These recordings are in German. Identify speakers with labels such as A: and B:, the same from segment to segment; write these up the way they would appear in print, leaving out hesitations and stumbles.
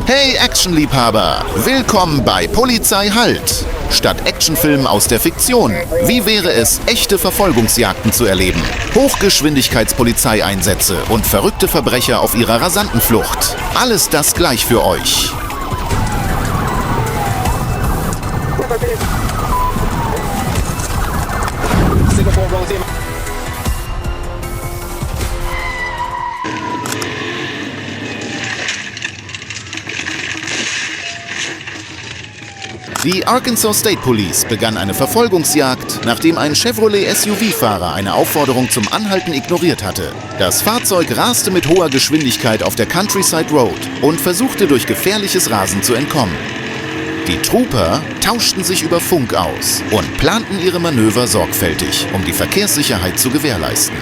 A: Hey Actionliebhaber, willkommen bei Polizei Halt. Statt Actionfilmen aus der Fiktion, wie wäre es, echte Verfolgungsjagden zu erleben? Hochgeschwindigkeitspolizeieinsätze und verrückte Verbrecher auf ihrer rasanten Flucht. Alles das gleich für euch. Die Arkansas State Police begann eine Verfolgungsjagd, nachdem ein Chevrolet SUV-Fahrer eine Aufforderung zum Anhalten ignoriert hatte. Das Fahrzeug raste mit hoher Geschwindigkeit auf der Countryside Road und versuchte durch gefährliches Rasen zu entkommen. Die Trooper tauschten sich über Funk aus und planten ihre Manöver sorgfältig, um die Verkehrssicherheit zu gewährleisten.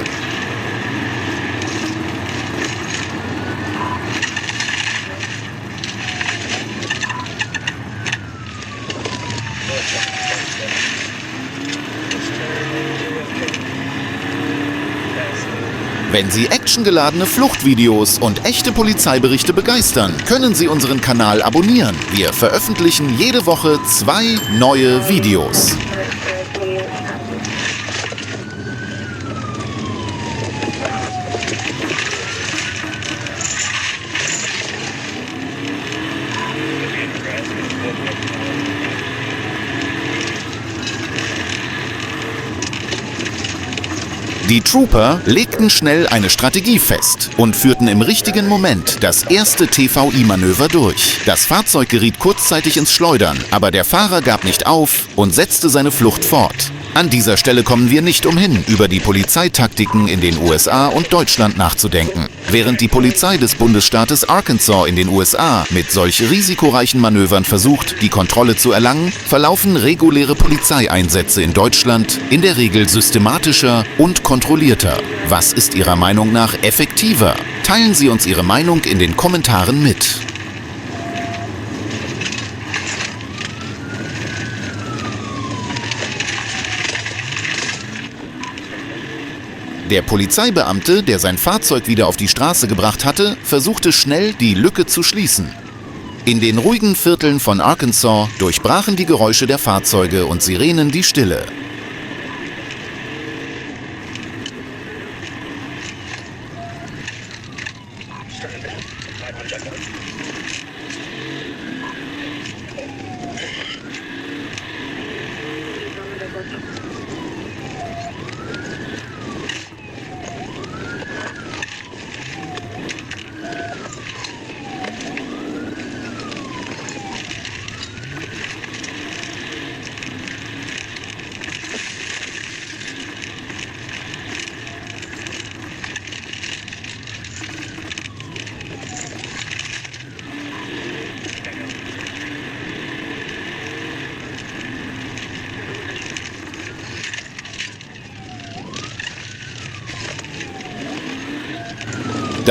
A: Wenn Sie actiongeladene Fluchtvideos und echte Polizeiberichte begeistern, können Sie unseren Kanal abonnieren. Wir veröffentlichen jede Woche 2 neue Videos. Die Trooper legten schnell eine Strategie fest und führten im richtigen Moment das erste TVI-Manöver durch. Das Fahrzeug geriet kurzzeitig ins Schleudern, aber der Fahrer gab nicht auf und setzte seine Flucht fort. An dieser Stelle kommen wir nicht umhin, über die Polizeitaktiken in den USA und Deutschland nachzudenken. Während die Polizei des Bundesstaates Arkansas in den USA mit solch risikoreichen Manövern versucht, die Kontrolle zu erlangen, verlaufen reguläre Polizeieinsätze in Deutschland in der Regel systematischer und kontrollierter. Was ist Ihrer Meinung nach effektiver? Teilen Sie uns Ihre Meinung in den Kommentaren mit. Der Polizeibeamte, der sein Fahrzeug wieder auf die Straße gebracht hatte, versuchte schnell, die Lücke zu schließen. In den ruhigen Vierteln von Arkansas durchbrachen die Geräusche der Fahrzeuge und Sirenen die Stille.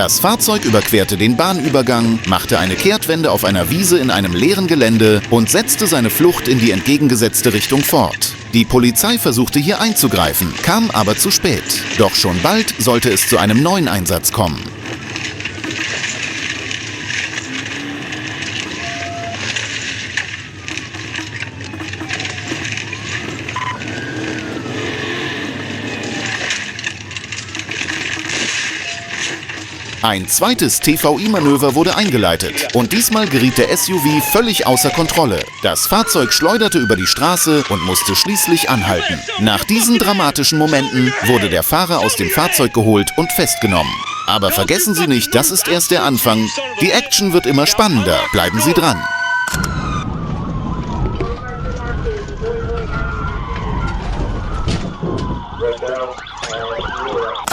A: Das Fahrzeug überquerte den Bahnübergang, machte eine Kehrtwende auf einer Wiese in einem leeren Gelände und setzte seine Flucht in die entgegengesetzte Richtung fort. Die Polizei versuchte hier einzugreifen, kam aber zu spät. Doch schon bald sollte es zu einem neuen Einsatz kommen. Ein zweites TVI-Manöver wurde eingeleitet und diesmal geriet der SUV völlig außer Kontrolle. Das Fahrzeug schleuderte über die Straße und musste schließlich anhalten. Nach diesen dramatischen Momenten wurde der Fahrer aus dem Fahrzeug geholt und festgenommen. Aber vergessen Sie nicht, das ist erst der Anfang. Die Action wird immer spannender. Bleiben Sie dran.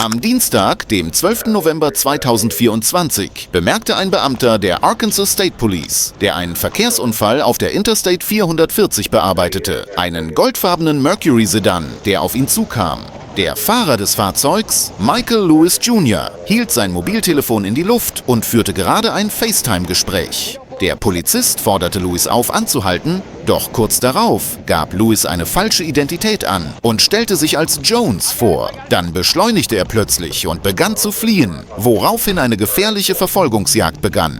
A: Am Dienstag, dem 12. November 2024, bemerkte ein Beamter der Arkansas State Police, der einen Verkehrsunfall auf der Interstate 440 bearbeitete, einen goldfarbenen Mercury Sedan, der auf ihn zukam. Der Fahrer des Fahrzeugs, Michael Lewis Jr., hielt sein Mobiltelefon in die Luft und führte gerade ein FaceTime-Gespräch. Der Polizist forderte Lewis auf, anzuhalten, doch kurz darauf gab Lewis eine falsche Identität an und stellte sich als Jones vor. Dann beschleunigte er plötzlich und begann zu fliehen, woraufhin eine gefährliche Verfolgungsjagd begann.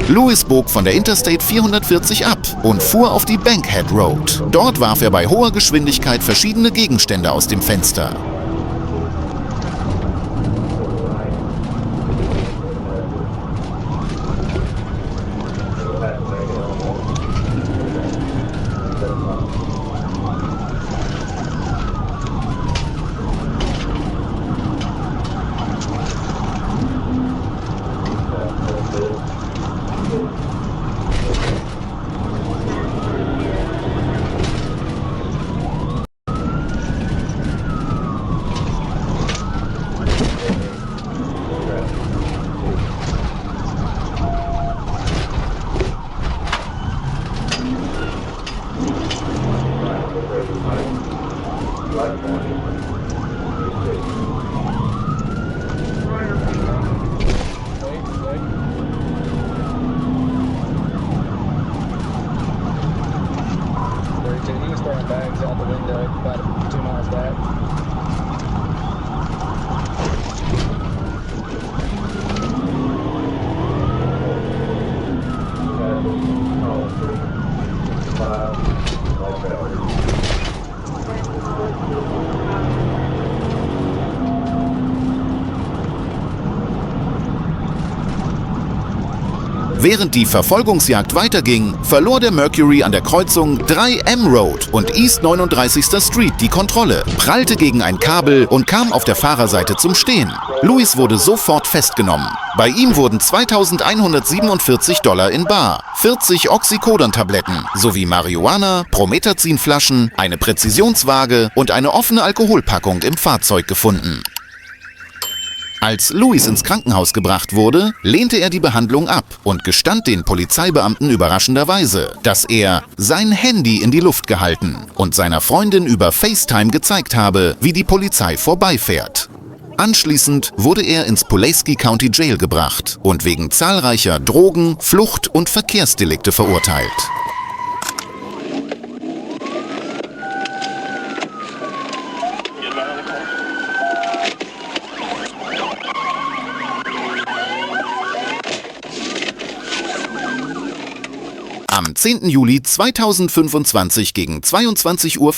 A: Lewis bog von der Interstate 440 ab und fuhr auf die Bankhead Road. Dort warf er bei hoher Geschwindigkeit verschiedene Gegenstände aus dem Fenster.
B: Bags out the window about 2 miles back.
A: Während die Verfolgungsjagd weiterging, verlor der Mercury an der Kreuzung 3M Road und East 39. Street die Kontrolle, prallte gegen ein Kabel und kam auf der Fahrerseite zum Stehen. Lewis wurde sofort festgenommen. Bei ihm wurden $2.147 in bar, 40 Oxycodon-Tabletten sowie Marihuana, Promethazin-Flaschen, eine Präzisionswaage und eine offene Alkoholpackung im Fahrzeug gefunden. Als Lewis ins Krankenhaus gebracht wurde, lehnte er die Behandlung ab und gestand den Polizeibeamten überraschenderweise, dass er sein Handy in die Luft gehalten und seiner Freundin über FaceTime gezeigt habe, wie die Polizei vorbeifährt. Anschließend wurde er ins Pulaski County Jail gebracht und wegen zahlreicher Drogen-, Flucht- und Verkehrsdelikte verurteilt. Am 10. Juli 2025 gegen 22:05 Uhr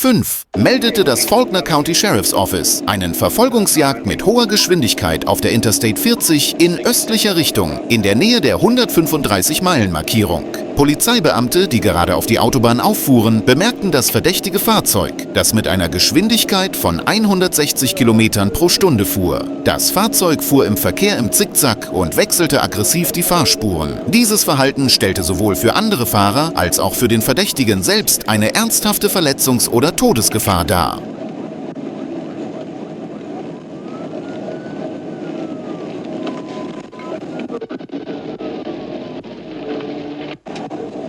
A: meldete das Faulkner County Sheriff's Office einen Verfolgungsjagd mit hoher Geschwindigkeit auf der Interstate 40 in östlicher Richtung in der Nähe der 135-Meilen-Markierung. Polizeibeamte, die gerade auf die Autobahn auffuhren, bemerkten das verdächtige Fahrzeug, das mit einer Geschwindigkeit von 160 Kilometern pro Stunde fuhr. Das Fahrzeug fuhr im Verkehr im Zickzack und wechselte aggressiv die Fahrspuren. Dieses Verhalten stellte sowohl für andere Fahrer als auch für den Verdächtigen selbst eine ernsthafte Verletzungs- oder Todesgefahr dar.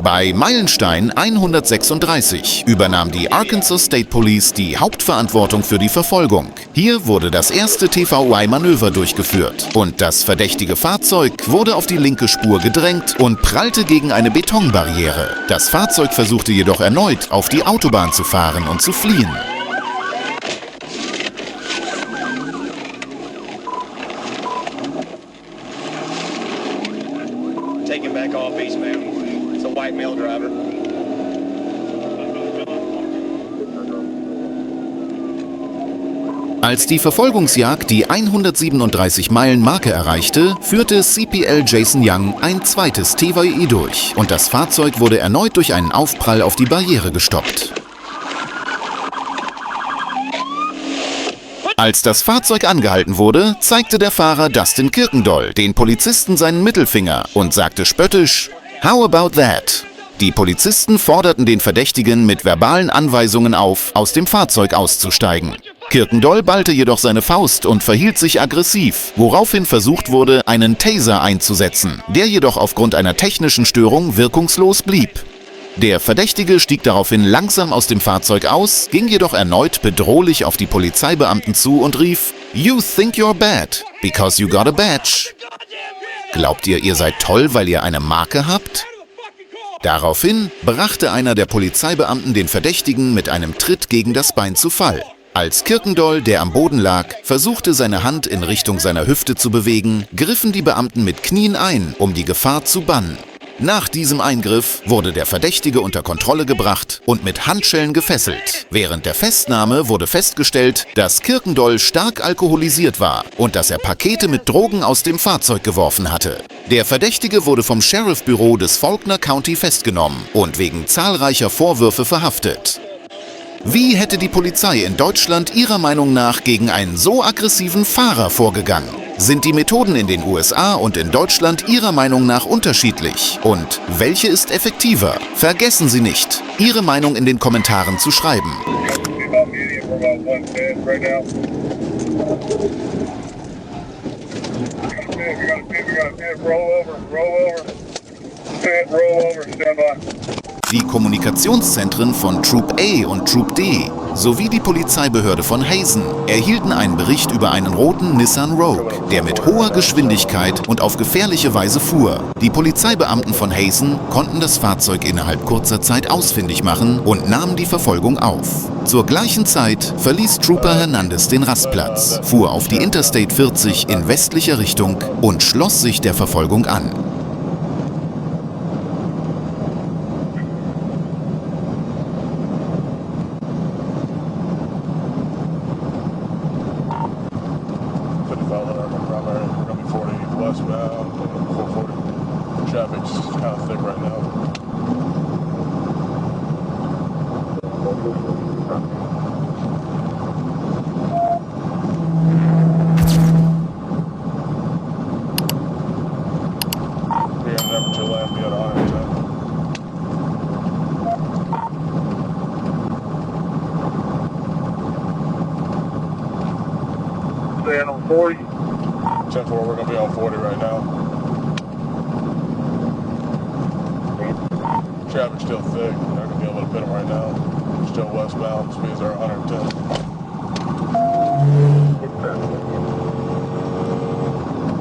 A: Bei Meilenstein 136 übernahm die Arkansas State Police die Hauptverantwortung für die Verfolgung. Hier wurde das erste TVI-Manöver durchgeführt und das verdächtige Fahrzeug wurde auf die linke Spur gedrängt und prallte gegen eine Betonbarriere. Das Fahrzeug versuchte jedoch erneut, auf die Autobahn zu fahren und zu fliehen.
C: Take him back off eastbound. It's a white male driver.
A: Als die Verfolgungsjagd die 137-Meilen-Marke erreichte, führte CPL Jason Young ein zweites TVI durch und das Fahrzeug wurde erneut durch einen Aufprall auf die Barriere gestoppt. Als das Fahrzeug angehalten wurde, zeigte der Fahrer Dustin Kirkendall den Polizisten seinen Mittelfinger und sagte spöttisch: "How about that?" Die Polizisten forderten den Verdächtigen mit verbalen Anweisungen auf, aus dem Fahrzeug auszusteigen. Kirkendall ballte jedoch seine Faust und verhielt sich aggressiv, woraufhin versucht wurde, einen Taser einzusetzen, der jedoch aufgrund einer technischen Störung wirkungslos blieb. Der Verdächtige stieg daraufhin langsam aus dem Fahrzeug aus, ging jedoch erneut bedrohlich auf die Polizeibeamten zu und rief: "You think you're bad, because you got a badge." Glaubt ihr, ihr seid toll, weil ihr eine Marke habt? Daraufhin brachte einer der Polizeibeamten den Verdächtigen mit einem Tritt gegen das Bein zu Fall. Als Kirkendall, der am Boden lag, versuchte, seine Hand in Richtung seiner Hüfte zu bewegen, griffen die Beamten mit Knien ein, um die Gefahr zu bannen. Nach diesem Eingriff wurde der Verdächtige unter Kontrolle gebracht und mit Handschellen gefesselt. Während der Festnahme wurde festgestellt, dass Kirkendall stark alkoholisiert war und dass er Pakete mit Drogen aus dem Fahrzeug geworfen hatte. Der Verdächtige wurde vom Sheriffbüro des Faulkner County festgenommen und wegen zahlreicher Vorwürfe verhaftet. Wie hätte die Polizei in Deutschland ihrer Meinung nach gegen einen so aggressiven Fahrer vorgegangen? Sind die Methoden in den USA und in Deutschland ihrer Meinung nach unterschiedlich? Und welche ist effektiver? Vergessen Sie nicht, Ihre Meinung in den Kommentaren zu schreiben. Die Kommunikationszentren von Troop A und Troop D sowie die Polizeibehörde von Hazen erhielten einen Bericht über einen roten Nissan Rogue, der mit hoher Geschwindigkeit und auf gefährliche Weise fuhr. Die Polizeibeamten von Hazen konnten das Fahrzeug innerhalb kurzer Zeit ausfindig machen und nahmen die Verfolgung auf. Zur gleichen Zeit verließ Trooper Hernandez den Rastplatz, fuhr auf die Interstate 40 in westlicher Richtung und schloss sich der Verfolgung an.
D: Traffic's kind of thick right now. Here in Temperature Land, we had 110. Staying on 40. 10-4, we're going to be on 40 right now. Traffic's still thick. They're going to be able to pit them right now. Still westbound. Speeds are 110.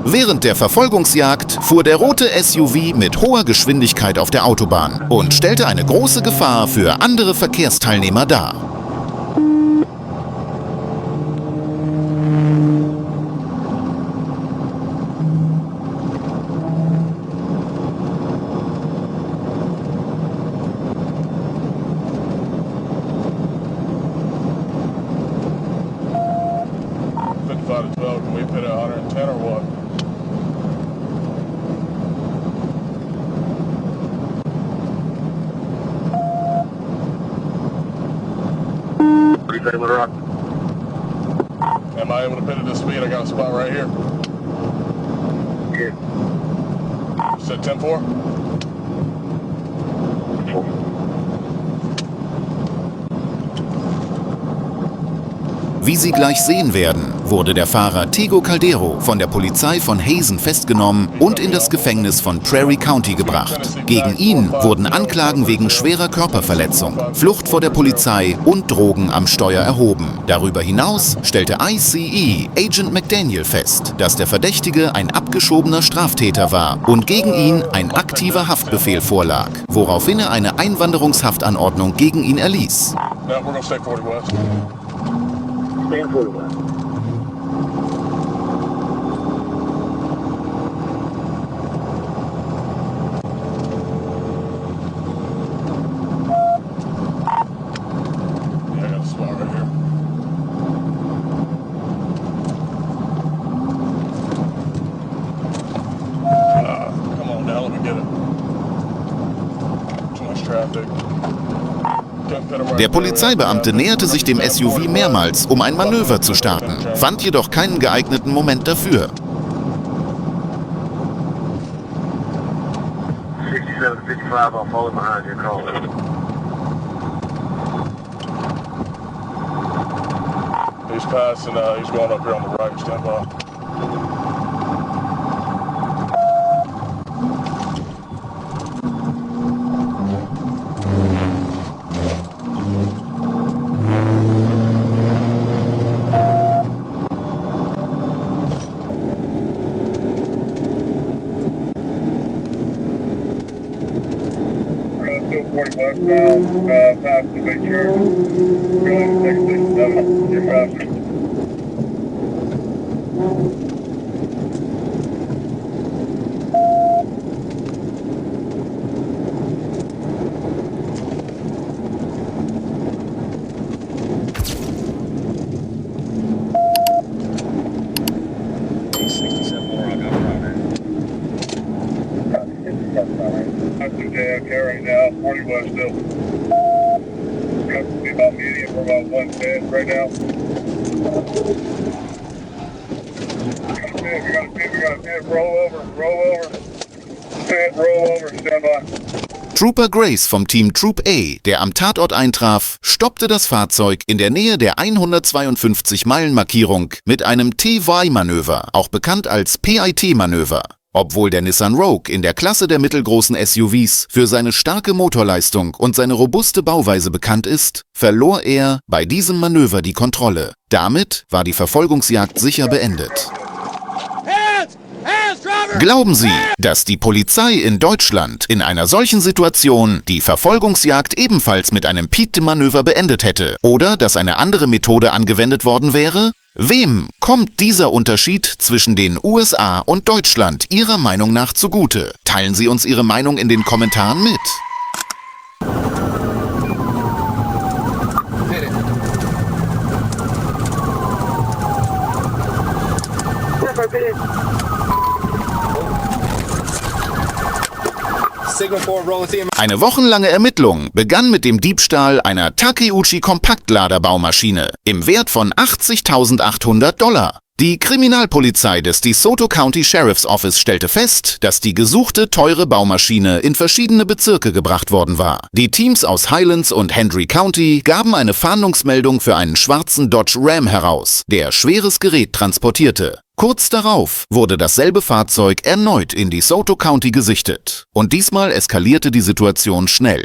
A: Während der Verfolgungsjagd fuhr der rote SUV mit hoher Geschwindigkeit auf der Autobahn und stellte eine große Gefahr für andere Verkehrsteilnehmer dar.
D: Can we pit at 110 or what? What do you think, Little Rock? Am I able to pit at this speed? I got a spot right here. Yeah. Set 10-4?
A: Wie Sie gleich sehen werden, wurde der Fahrer Tego Caldero von der Polizei von Hazen festgenommen und in das Gefängnis von Prairie County gebracht. Gegen ihn wurden Anklagen wegen schwerer Körperverletzung, Flucht vor der Polizei und Drogen am Steuer erhoben. Darüber hinaus stellte ICE Agent McDaniel fest, dass der Verdächtige ein abgeschobener Straftäter war und gegen ihn ein aktiver Haftbefehl vorlag, woraufhin er eine Einwanderungshaftanordnung gegen ihn erließ. Der Polizeibeamte näherte sich dem SUV mehrmals, um ein Manöver zu starten, fand jedoch keinen geeigneten Moment dafür.
E: 67, 55, I'll follow behind you, call it.
D: He's passing, he's going up here on the right, stand by. Still 40 westbound, past the big church. Going 667, you're faster. I'm through JFK right now, 40 west still. Got to be about medium for about 110 right now. We got a pit, roll over, pit, roll over, stand by.
A: Trooper Grace vom Team Troop A, der am Tatort eintraf, stoppte das Fahrzeug in der Nähe der 152-Meilen-Markierung mit einem TY-Manöver, auch bekannt als PIT-Manöver. Obwohl der Nissan Rogue in der Klasse der mittelgroßen SUVs für seine starke Motorleistung und seine robuste Bauweise bekannt ist, verlor er bei diesem Manöver die Kontrolle. Damit war die Verfolgungsjagd sicher beendet. Glauben Sie, dass die Polizei in Deutschland in einer solchen Situation die Verfolgungsjagd ebenfalls mit einem PIT-Manöver beendet hätte oder dass eine andere Methode angewendet worden wäre? Wem kommt dieser Unterschied zwischen den USA und Deutschland Ihrer Meinung nach zugute? Teilen Sie uns Ihre Meinung in den Kommentaren mit. Eine wochenlange Ermittlung begann mit dem Diebstahl einer Takeuchi Kompaktladerbaumaschine im Wert von $80.800. Die Kriminalpolizei des DeSoto County Sheriff's Office stellte fest, dass die gesuchte teure Baumaschine in verschiedene Bezirke gebracht worden war. Die Teams aus Highlands und Hendry County gaben eine Fahndungsmeldung für einen schwarzen Dodge Ram heraus, der schweres Gerät transportierte. Kurz darauf wurde dasselbe Fahrzeug erneut in DeSoto County gesichtet. Und diesmal eskalierte die Situation schnell.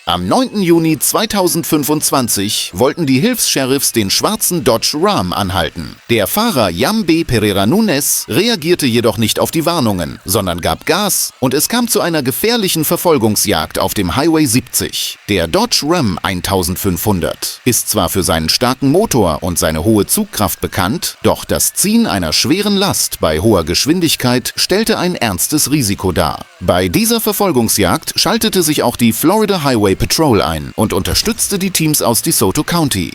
A: Am 9. Juni 2025 wollten die Hilfs-Sheriffs den schwarzen Dodge Ram anhalten. Der Fahrer Yambe Pereira Nunes reagierte jedoch nicht auf die Warnungen, sondern gab Gas und es kam zu einer gefährlichen Verfolgungsjagd auf dem Highway 70. Der Dodge Ram 1500 ist zwar für seinen starken Motor und seine hohe Zugkraft bekannt, doch das Ziehen einer schweren Last bei hoher Geschwindigkeit stellte ein ernstes Risiko dar. Bei dieser Verfolgungsjagd schaltete sich auch die Florida Highway Patrol ein und unterstützte die Teams aus DeSoto County.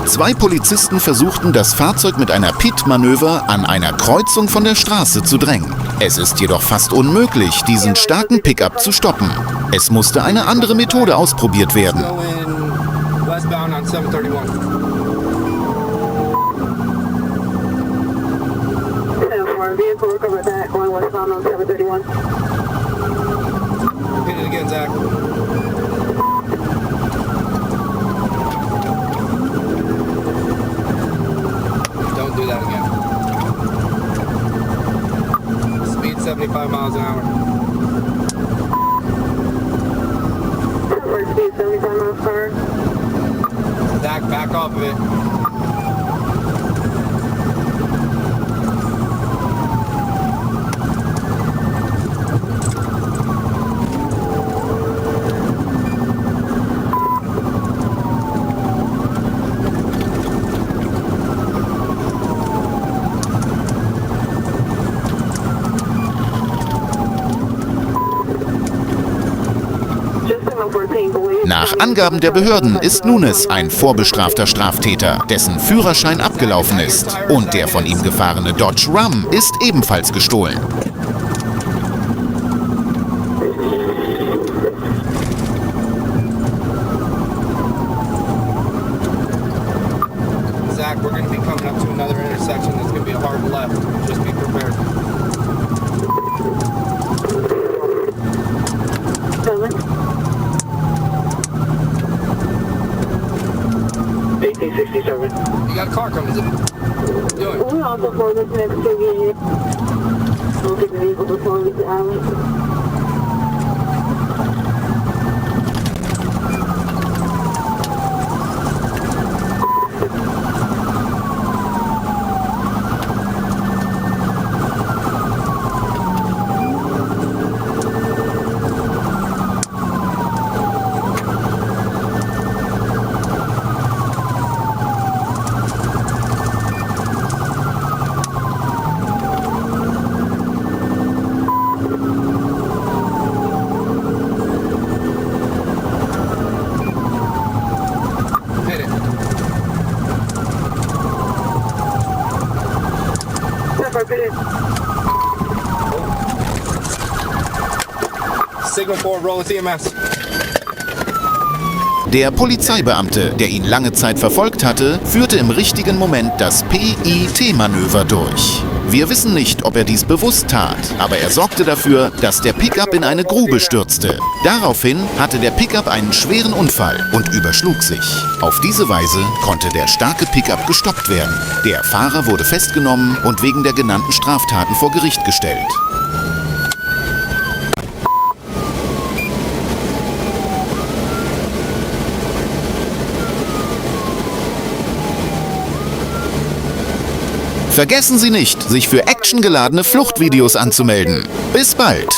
A: Zwei Polizisten versuchten, das Fahrzeug mit einer Pit-Manöver an einer Kreuzung von der Straße zu drängen. Es ist jedoch fast unmöglich, diesen starken Pickup zu stoppen. Es musste eine andere Methode ausprobiert werden.
F: Do that again. Speed 75 miles an hour.
G: Speed 75 miles per hour.
F: Zach, back off of it.
A: Angaben der Behörden ist Nunes ein vorbestrafter Straftäter, dessen Führerschein abgelaufen ist. Und der von ihm gefahrene Dodge Ram ist ebenfalls gestohlen.
F: Zach, we're going to be coming up to another intersection that's going to be a hard left. Just be prepared. You got a car coming, is it? What are you doing?
G: We also for this next unit. We'll get the vehicle before we get the alley.
F: Hit it. Signal 4, roll TMS.
A: Der Polizeibeamte, der ihn lange Zeit verfolgt hatte, führte im richtigen Moment das PIT-Manöver durch. Wir wissen nicht, ob er dies bewusst tat, aber er sorgte dafür, dass der Pickup in eine Grube stürzte. Daraufhin hatte der Pickup einen schweren Unfall und überschlug sich. Auf diese Weise konnte der starke Pickup gestoppt werden. Der Fahrer wurde festgenommen und wegen der genannten Straftaten vor Gericht gestellt. Vergessen Sie nicht, sich für actiongeladene Fluchtvideos anzumelden. Bis bald!